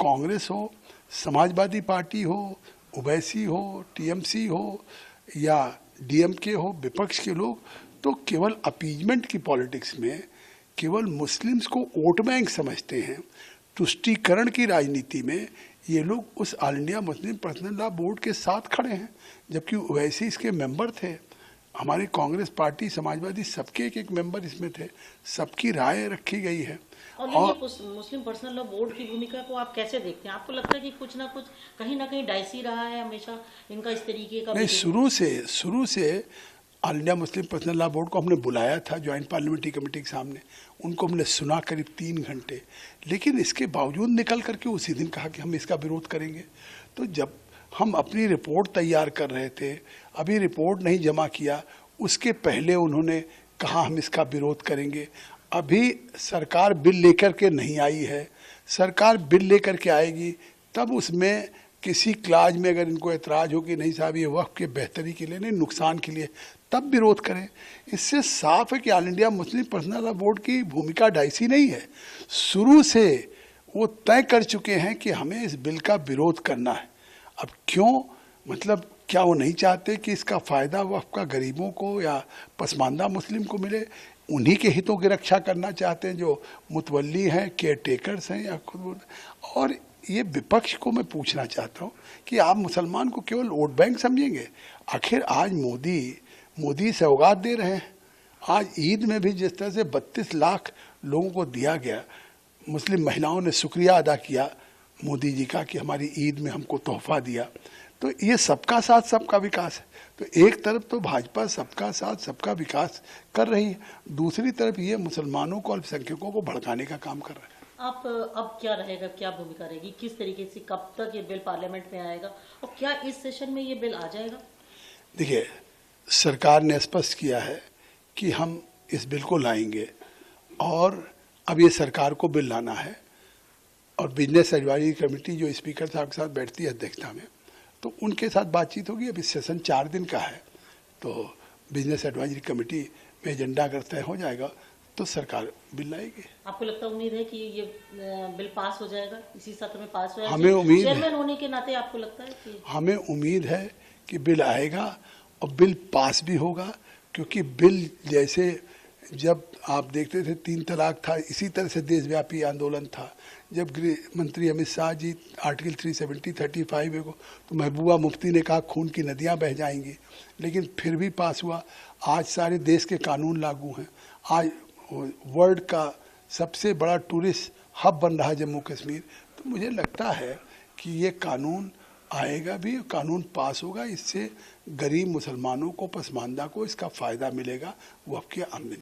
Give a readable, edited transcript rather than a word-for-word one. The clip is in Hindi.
कांग्रेस हो, समाजवादी पार्टी हो, ओवैसी हो, टीएमसी हो या डीएमके हो, विपक्ष के लोग तो केवल अपीजमेंट की पॉलिटिक्स में केवल मुस्लिम्स को वोट बैंक समझते हैं। तुष्टीकरण की राजनीति में ये लोग उस all India Muslim personal law board के साथ खड़े हैं, जबकि ओवैसी इसके मेंबर थे। हमारी कांग्रेस पार्टी, समाजवादी सबके एक एक मेंबर इसमें थे, सबकी राय रखी गई है। और मुस्लिम पर्सनल लॉ बोर्ड की भूमिका को आप कैसे देखते हैं? आपको लगता है कि कुछ ना कहीं डाइसी रहा है हमेशा इनका इस तरीके का? नहीं, शुरू से all India Muslim personal law board को हमने बुलाया था ज्वाइंट पार्लियामेंट्री कमेटी के सामने, उनको हमने सुना करीब 3 घंटे, लेकिन इसके बावजूद निकल करके उसी दिन कहा कि हम इसका विरोध करेंगे। तो जब हम अपनी रिपोर्ट तैयार कर रहे थे, अभी रिपोर्ट नहीं जमा किया, उसके पहले उन्होंने कहा हम इसका विरोध करेंगे। अभी सरकार बिल लेकर के नहीं आई है, सरकार बिल लेकर के आएगी तब उसमें किसी क्लाज में अगर इनको एतराज़ हो कि नहीं साहब ये वक्फ के बेहतरी के लिए नहीं, नुकसान के लिए, तब विरोध करें। इससे साफ है कि all India Muslim personal law board की भूमिका डाइसी नहीं है। शुरू से वो तय कर चुके हैं कि हमें इस बिल का विरोध करना है। अब क्यों, मतलब क्या वो नहीं चाहते कि इसका फ़ायदा वक्फ का गरीबों को या पसमानदा मुस्लिम को मिले? उन्हीं के हितों की रक्षा करना चाहते हैं जो मुतवल्ली हैं, केयर टेकर्स हैं या खुद। और ये विपक्ष को मैं पूछना चाहता हूँ कि आप मुसलमान को केवल वोट बैंक समझेंगे? आखिर आज मोदी सौगात दे रहे हैं। आज ईद में भी जिस तरह से 32 लाख लोगों को दिया गया, मुस्लिम महिलाओं ने शुक्रिया अदा किया मोदी जी का कि हमारी ईद में हमको तोहफा दिया। तो ये सबका साथ सबका विकास है। तो एक तरफ तो भाजपा सबका साथ सबका विकास कर रही है, दूसरी तरफ ये मुसलमानों को, अल्पसंख्यकों को भड़काने का काम कर रहा है। आप अब क्या रहेगा, क्या भूमिका रहेगी, किस तरीके से, कब तक ये बिल पार्लियामेंट में आएगा और क्या इस सेशन में ये बिल आ जाएगा? देखिए, सरकार ने स्पष्ट किया है कि हम इस बिल को लाएंगे और अब ये सरकार को बिल लाना है और बिजनेस एडवाइजरी कमेटी जो स्पीकर साहब के साथ बैठती है अध्यक्षता में, तो उनके साथ बातचीत होगी। अभी सेशन 4 दिन का है, तो बिजनेस एडवाइजरी कमेटी में एजेंडा अगर तय हो जाएगा तो सरकार बिल लाएगी। आपको लगता है, उम्मीद है कि ये बिल पास हो जाएगा, इसी सत्र में पास हो जाएगा? हमें उम्मीद है, चेयरमैन होने के नाते आपको लगता है कि? हमें उम्मीद है कि बिल आएगा और बिल पास भी होगा, क्योंकि बिल जैसे जब आप देखते थे 3 तलाक था, इसी तरह से देशव्यापी आंदोलन था। जब गृह मंत्री अमित शाह जी आर्टिकल 370, 35 को, तो महबूबा मुफ्ती ने कहा खून की नदियां बह जाएंगी, लेकिन फिर भी पास हुआ। आज सारे देश के कानून लागू हैं। आज वर्ल्ड का सबसे बड़ा टूरिस्ट हब बन रहा है जम्मू कश्मीर। तो मुझे लगता है कि ये कानून आएगा भी, कानून पास होगा, इससे गरीब मुसलमानों को, पसमानदा को इसका फ़ायदा मिलेगा, वक्फ की आमदनी।